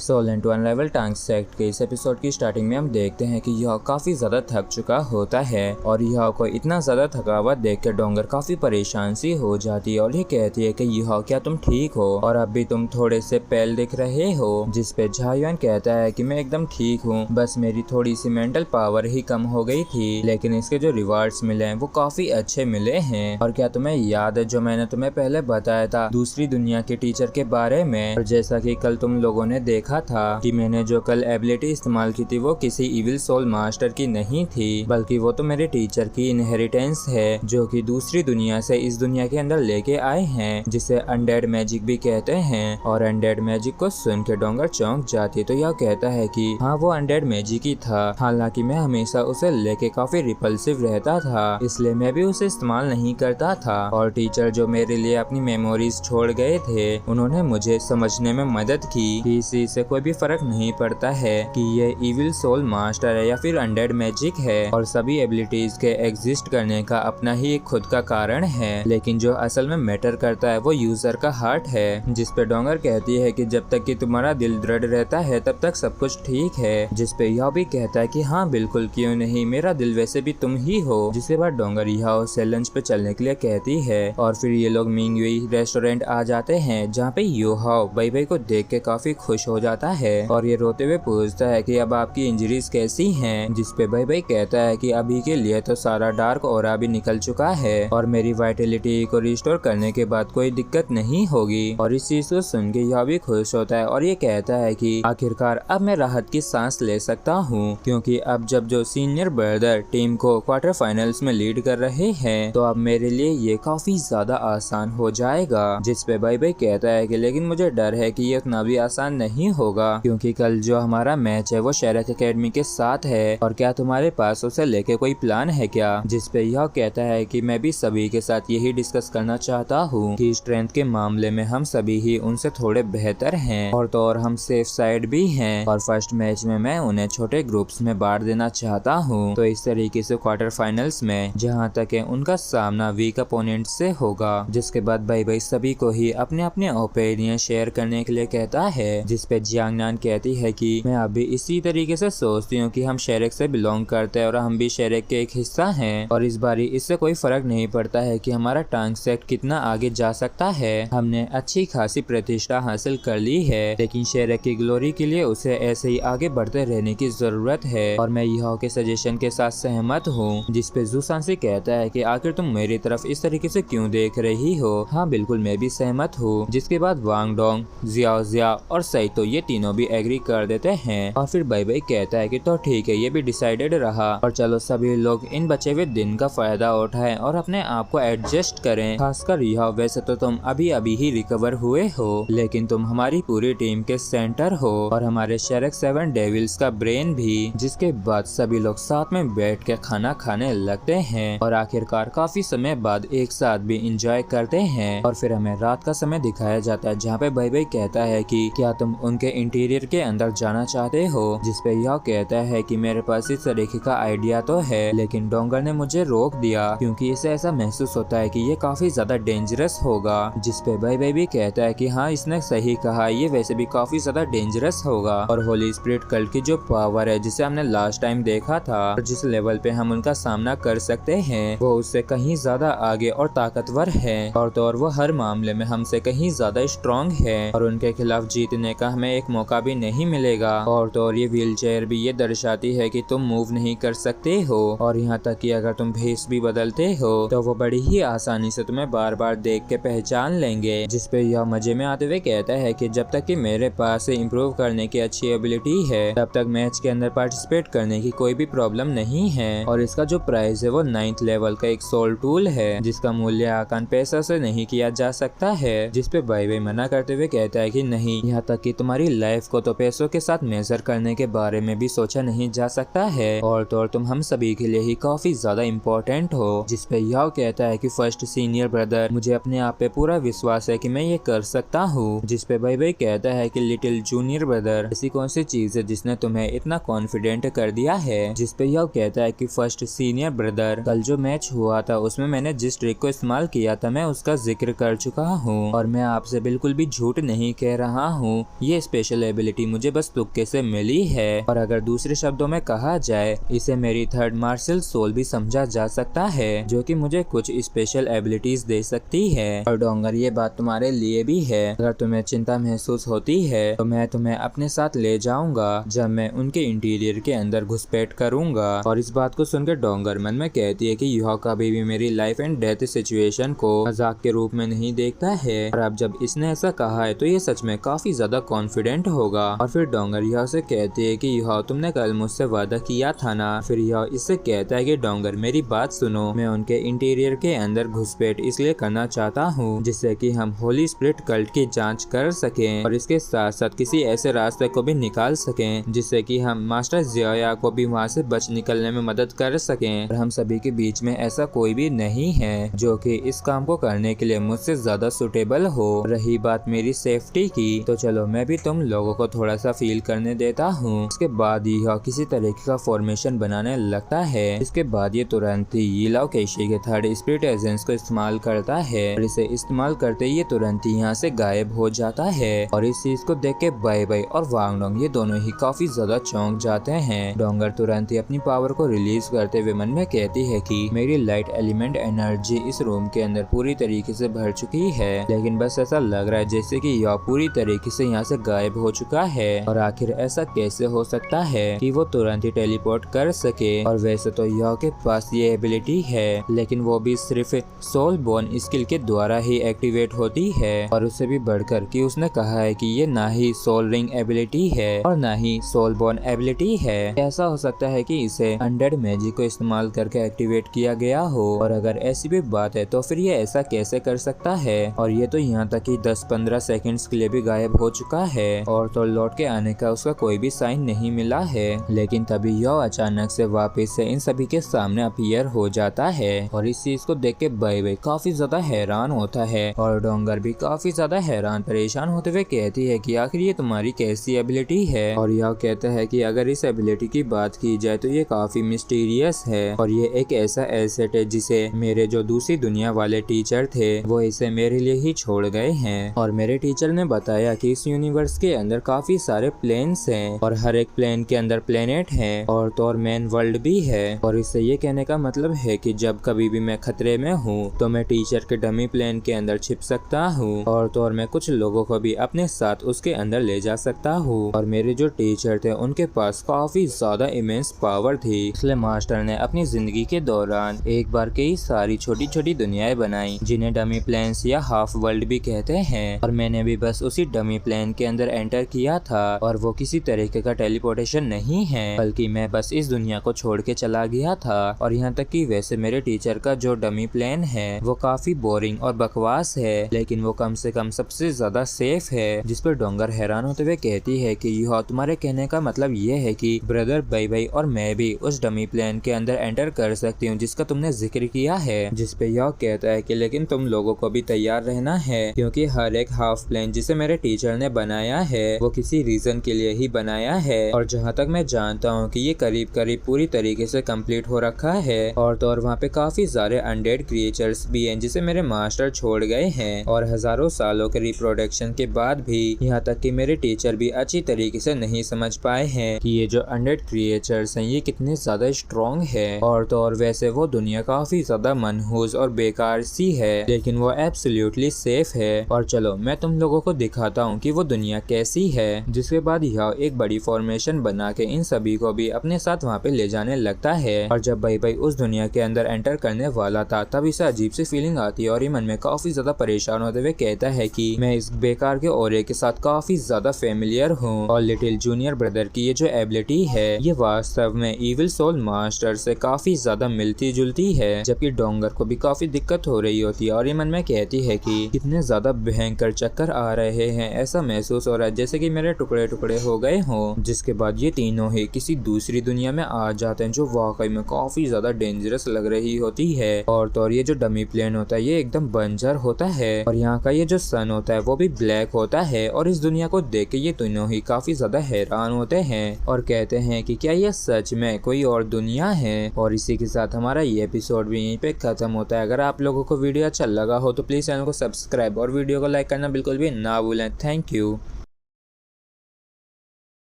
सोलेंट one level tank sect के इस episode की स्टार्टिंग में हम देखते हैं कि यह काफी ज्यादा थक चुका होता है और यह को इतना ज्यादा थकावट देखकर डोंगर काफी परेशान सी हो जाती है और ये कहती है कि यह क्या तुम ठीक हो और अब भी तुम थोड़े से पेल दिख रहे हो। जिस पे झायुआन कहता है कि मैं एकदम ठीक हूँ, बस मेरी थोड़ी सी मेंटल पावर ही कम हो गई थी, लेकिन इसके जो रिवार्ड्स मिले हैं वो काफी अच्छे मिले हैं। और क्या तुम्हें याद है जो मैंने तुम्हें पहले बताया था दूसरी दुनिया के टीचर के बारे में? और जैसा कि कल तुम लोगों ने देखा था कि मैंने जो कल एबिलिटी इस्तेमाल की थी वो किसी इविल सोल मास्टर की नहीं थी, बल्कि वो तो मेरे टीचर की इनहेरिटेंस है जो कि दूसरी दुनिया से इस दुनिया के अंदर लेके आए हैं, जिसे अनडेड मैजिक भी कहते हैं। और अनडेड मैजिक को सुन के डोंगर चौंक जाती है तो यह कहता है कि हाँ वो अनडेड मैजिक ही था, हालांकि मैं हमेशा उसे लेके काफी रिपल्सिव रहता था, इसलिए मैं भी उसे इस्तेमाल नहीं करता था। और टीचर जो मेरे लिए अपनी मेमोरीज छोड़ गए थे उन्होंने मुझे समझने में मदद की कि इसी से कोई भी फर्क नहीं पड़ता है कि ये इविल सोल मास्टर है या फिर अनडेड मैजिक है, और सभी एबिलिटीज के एग्जिस्ट करने का अपना ही एक खुद का कारण है, लेकिन जो असल में मैटर करता है वो यूजर का हार्ट है। जिस पे डोंगर कहती है कि जब तक कि तुम्हारा दिल दृढ़ रहता है तब तक सब कुछ ठीक है। जिस पे यह भी कहता है कि हाँ बिल्कुल, क्यों नहीं, मेरा दिल वैसे भी तुम ही हो। जिसके बाद डोंगर यह से लंच पे चलने के लिए कहती है और फिर ये लोग मिंगयुई रेस्टोरेंट आ जाते हैं, जहाँ पे योहाओ बाई को देख के काफी खुश हो जाता है और ये रोते हुए पूछता है कि अब आपकी इंजरीज कैसी हैं? जिस पे बाई कहता है कि अभी के लिए तो सारा डार्क ऑरा भी निकल चुका है और मेरी वाइटलिटी को रिस्टोर करने के बाद कोई दिक्कत नहीं होगी। और इस चीज को सुन के यह भी खुश होता है और ये कहता है कि आखिरकार अब मैं राहत की सांस ले सकता हूँ, क्योंकि अब जब जो सीनियर ब्रदर टीम को क्वार्टर फाइनल्स में लीड कर रहे हैं तो अब मेरे लिए ये काफी ज्यादा आसान हो जाएगा। जिस पे बाई कहता है कि लेकिन मुझे डर है कि ये उतना भी आसान नहीं होगा, क्योंकि कल जो हमारा मैच है वो शेरक एकेडमी के साथ है, और क्या तुम्हारे पास उसे लेके कोई प्लान है क्या? जिस पे यह कहता है कि मैं भी सभी के साथ यही डिस्कस करना चाहता हूँ कि स्ट्रेंथ के मामले में हम सभी ही उनसे थोड़े बेहतर हैं, और तो और हम सेफ साइड भी हैं, और फर्स्ट मैच में मैं उन्हें छोटे ग्रुप्स में बांट देना चाहता हूँ, तो इस तरीके से क्वार्टर फाइनल्स में जहाँ तक है उनका सामना वीक अपोनेंट से होगा। जिसके बाद बाई सभी को ही अपने अपने ओपिनियन शेयर करने के लिए कहता है। जिस पे जियांगनान कहती है कि मैं अभी इसी तरीके से सोचती हूँ कि हम शेरेक से बिलोंग करते हैं और हम भी शेरेक के एक हिस्सा हैं, और इस बारी इससे कोई फर्क नहीं पड़ता है कि हमारा टैंक सेक्ट कितना आगे जा सकता है। हमने अच्छी खासी प्रतिष्ठा हासिल कर ली है, लेकिन शेरेक की ग्लोरी के लिए उसे ऐसे ही आगे बढ़ते रहने की जरूरत है, और मैं यह के सजेशन के साथ सहमत हूँ। जिस पे जूसांसी कहता है कि आखिर तुम मेरी तरफ इस तरीके से क्यों देख रही हो? हाँ बिल्कुल, मैं भी सहमत हूँ। जिसके बाद वांग डोंग, जिया और सईतो ये तीनों भी एग्री कर देते हैं, और फिर बाई कहता है कि तो ठीक है, ये भी डिसाइडेड रहा, और चलो सभी लोग इन बचे हुए दिन का फायदा उठाएं और अपने आप को एडजस्ट करें। खासकर यह, वैसे तो तुम अभी ही रिकवर हुए हो, लेकिन तुम हमारी पूरी टीम के सेंटर हो और हमारे शेरक 7 डेविल्स का ब्रेन भी। जिसके बाद सभी लोग साथ में बैठ के खाना खाने लगते हैं और आखिरकार काफी समय बाद एक साथ भी इंजॉय करते हैं। और फिर हमें रात का समय दिखाया जाता है, जहाँ पे बाई कहता है कि क्या तुम उनके इंटीरियर के अंदर जाना चाहते हो? जिस पे यह कहता है कि मेरे पास इस तरीके का आइडिया तो है, लेकिन डोंगर ने मुझे रोक दिया क्योंकि इसे ऐसा महसूस होता है कि ये काफी ज्यादा डेंजरस होगा। जिस पे बाई भी कहता है कि हाँ इसने सही कहा, ये वैसे भी काफी ज्यादा डेंजरस होगा, और होली स्पिरिट कल्ट की जो पावर है जिसे हमने लास्ट टाइम देखा था और जिस लेवल पे हम उनका सामना कर सकते हैं वो उससे कहीं ज्यादा आगे और ताकतवर है, और तो और वो हर मामले में हमसे कहीं ज्यादा स्ट्रॉन्ग है, और उनके खिलाफ जीतने का हमें एक मौका भी नहीं मिलेगा। और तो और ये व्हील चेयर भी ये दर्शाती है कि तुम मूव नहीं कर सकते हो, और यहाँ तक कि अगर तुम भेस भी बदलते हो तो वो बड़ी ही आसानी से तुम्हें बार बार देख के पहचान लेंगे। जिस पे यह मजे में आते हुए कहता है कि जब तक कि मेरे पास इम्प्रूव करने की अच्छी एबिलिटी है तब तक मैच के अंदर पार्टिसिपेट करने की कोई भी प्रॉब्लम नहीं है, और इसका जो प्राइस है वो 9th लेवल का एक सोल टूल है जिसका मूल्यांकन पैसा से नहीं किया जा सकता है। जिस पे बाई मना करते हुए कहता है कि नहीं, यहाँ तक कि तुम्हारी लाइफ को तो पैसों के साथ मेजर करने के बारे में भी सोचा नहीं जा सकता है, और तो और तुम हम सभी के लिए ही काफी ज्यादा इम्पोर्टेंट हो। जिस पे यह कहता है कि फर्स्ट सीनियर ब्रदर, मुझे अपने आप पे पूरा विश्वास है कि मैं ये कर सकता हूँ। जिस पे बाई कहता है कि लिटिल जूनियर ब्रदर, ऐसी कौन सी चीज है जिसने तुम्हें इतना कॉन्फिडेंट कर दिया है? जिस पे यह कहता है कि फर्स्ट सीनियर ब्रदर, कल जो मैच हुआ था उसमें मैंने जिस ट्रिक को इस्तेमाल किया था मैं उसका जिक्र कर चुका हूँ, और मैं आपसे बिल्कुल भी झूठ नहीं कह रहा हूँ। ये स्पेशल एबिलिटी मुझे बस तुक्के से मिली है, और अगर दूसरे शब्दों में कहा जाए इसे मेरी थर्ड मार्शल सोल भी समझा जा सकता है, जो कि मुझे कुछ स्पेशल एबिलिटीज दे सकती है। और डोंगर ये बात तुम्हारे लिए भी है, अगर तुम्हें चिंता महसूस होती है तो मैं तुम्हें अपने साथ ले जाऊंगा जब मैं उनके इंटीरियर के अंदर घुसपैठ करूंगा। और इस बात को सुनकर डोंगर मन में कहती है कि यह कभी भी मेरी लाइफ एंड डेथ सिचुएशन को मजाक के रूप में नहीं देखता है, और अब जब इसने ऐसा कहा है तो ये सच में काफी ज्यादा कॉन्फिडेंट होगा। और फिर डोंगर यह से कहती है कि यह तुमने कल मुझसे वादा किया था ना। फिर यह इससे कहता है कि डोंगर मेरी बात सुनो, मैं उनके इंटीरियर के अंदर घुसपैठ इसलिए करना चाहता हूँ जिससे कि हम होली स्पिरिट कल्ट की जांच कर सकें, और इसके साथ साथ किसी ऐसे रास्ते को भी निकाल सकें जिससे कि हम मास्टर ज़िया को भी वहाँ से बच निकलने में मदद कर सकें। और हम सभी के बीच में ऐसा कोई भी नहीं है जो कि इस काम को करने के लिए मुझसे ज्यादा सुटेबल हो। रही बात मेरी सेफ्टी की, तो चलो मैं भी तुम लोगों को थोड़ा सा फील करने देता हूँ। इसके बाद यह किसी तरीके का फॉर्मेशन बनाने लगता है। इसके बाद ये तुरंत ही यीलाओ केशी के थर्ड स्पिरिट एजेंस को इस्तेमाल करता है, और इसे इस्तेमाल करते ही ये तुरंत ही यहाँ से गायब हो जाता है। और इस चीज को देख के बाई बाई और वांग डोंग ये दोनों ही काफी ज्यादा चौंक जाते हैं। डोंगर तुरंत ही अपनी पावर को रिलीज करते हुए मन में कहती है कि मेरी लाइट एलिमेंट एनर्जी इस रूम के अंदर पूरी तरीके से भर चुकी है, लेकिन बस ऐसा लग रहा है जैसे कि यह पूरी तरीके से यहाँ से गायब हो चुका है। और आखिर ऐसा कैसे हो सकता है कि वो तुरंत ही टेलीपोर्ट कर सके। और वैसे तो यह के पास ये एबिलिटी है, लेकिन वो भी सिर्फ सोल बोर्न स्किल के द्वारा ही एक्टिवेट होती है। और उससे भी बढ़कर कि उसने कहा है कि ये ना ही सोल रिंग एबिलिटी है और ना ही सोल बोर्न एबिलिटी है। ऐसा हो सकता है कि इसे अनडेड मैजिक को इस्तेमाल करके एक्टिवेट किया गया हो, और अगर ऐसी भी बात है तो फिर ये ऐसा कैसे कर सकता है। और ये तो यहाँ तक कि 10-15 सेकंड्स के लिए भी गायब हो चुका है, और तो लौट के आने का उसका कोई भी साइन नहीं मिला है। लेकिन तभी यह अचानक से वापस से इन सभी के सामने अपीयर हो जाता है, और इस चीज को देख के बाई काफी ज्यादा हैरान होता है। और डोंगर भी काफी ज्यादा हैरान परेशान होते हुए कहती है कि आखिर ये तुम्हारी कैसी एबिलिटी है। और यह कहता है कि अगर इस एबिलिटी की बात की जाए तो ये काफी मिस्टीरियस है, और ये एक ऐसा एसेट है जिसे मेरे जो दूसरी दुनिया वाले टीचर थे वो इसे मेरे लिए ही छोड़ गए हैं। और मेरे टीचर ने बताया कि इस यूनिवर्स के अंदर काफी सारे प्लेन्स हैं, और हर एक प्लेन के अंदर प्लेनेट है, और तो और मेन वर्ल्ड भी है। और इससे ये कहने का मतलब है कि जब कभी भी मैं खतरे में हूँ तो मैं टीचर के डमी प्लेन के अंदर छिप सकता हूँ, और तो और मैं कुछ लोगों को भी अपने साथ उसके अंदर ले जा सकता हूँ। और मेरे जो टीचर थे उनके पास काफी ज्यादा इमेंस पावर थी, इसलिए मास्टर ने अपनी जिंदगी के दौरान एक बार कई सारी छोटी छोटी दुनियाएं बनाई जिन्हें डमी प्लेन्स या हाफ वर्ल्ड भी कहते हैं। और मैंने भी बस उसी डमी प्लेन के अंदर एंटर किया था, और वो किसी तरीके का टेलीपोर्टेशन नहीं है, बल्कि मैं बस इस दुनिया को छोड़ के चला गया था। और यहाँ तक कि वैसे मेरे टीचर का जो डमी प्लेन है वो काफी बोरिंग और बकवास है, लेकिन वो कम से कम सबसे ज्यादा सेफ है। जिस पर डोंगर हैरान होते हुए कहती है कि यह तुम्हारे कहने का मतलब ये है कि ब्रदर बाई और मैं भी उस डमी प्लेन के अंदर एंटर कर सकती हूँ जिसका तुमने जिक्र किया है। जिस पे यह कहता है कि लेकिन तुम लोगों को भी तैयार रहना है, क्योंकि हर एक हाफ प्लेन जिसे मेरे टीचर ने बनाया है वो किसी रीजन के लिए ही बनाया है। और जहाँ तक मैं जानता हूँ कि ये करीब करीब पूरी तरीके से कंप्लीट हो रखा है, और तो और वहाँ पे काफी सारे अनडेड क्रिएचर्स भी हैं जिसे मेरे मास्टर छोड़ गए हैं। और हजारों सालों के रिप्रोडक्शन के बाद भी यहाँ तक कि मेरे टीचर भी अच्छी तरीके से नहीं समझ पाए हैं कि ये जो अनडेड क्रिएचर्स हैं ये कितने ज्यादा स्ट्रॉन्ग है। और तो और वैसे वो दुनिया काफी ज्यादा मनहूस और बेकार सी है, लेकिन वो एब्सोल्युटली सेफ है। और चलो मैं तुम लोगों को दिखाता हूँ कि वो दुनिया कैसी है। जिसके बाद यह एक बड़ी फॉर्मेशन बना के इन सभी को भी अपने साथ वहाँ पे ले जाने लगता है। और जब बाई उस दुनिया के अंदर एंटर करने वाला था तब इसे अजीब सी फीलिंग आती है, और ये मन में काफी ज्यादा परेशान होते हुए कहता है कि मैं इस बेकार के औरे के साथ काफी ज्यादा फेमिलियर हूँ, और लिटिल जूनियर ब्रदर की ये जो एबिलिटी है ये वास्तव में इविल सोल मास्टर से काफी ज्यादा मिलती जुलती है। जबकि डोंगर को भी काफी दिक्कत हो रही होती है, और ये मन में कहती है कि कितने ज्यादा भयंकर चक्कर आ रहे हैं, ऐसा महसूस हो रहा है जैसे कि मेरे टुकड़े टुकड़े हो गए हों। जिसके बाद ये तीनों ही किसी दूसरी दुनिया में आ जाते हैं जो वाकई में काफी ज्यादा डेंजरस लग रही होती है। और तो और ये जो डमी प्लेन होता है ये एकदम बंजर होता है, और यहाँ का ये जो सन होता है वो भी ब्लैक होता है। और इस दुनिया को देख के ये तीनों ही काफी ज्यादा हैरान होते हैं और कहते हैं कि क्या ये सच में कोई और दुनिया है। और इसी के साथ हमारा ये एपिसोड भी यहीं पे खत्म होता है। अगर आप लोगों को वीडियो अच्छा लगा हो तो प्लीज चैनल को सब्सक्राइब और वीडियो को लाइक करना बिल्कुल भी ना भूलें। Thank you.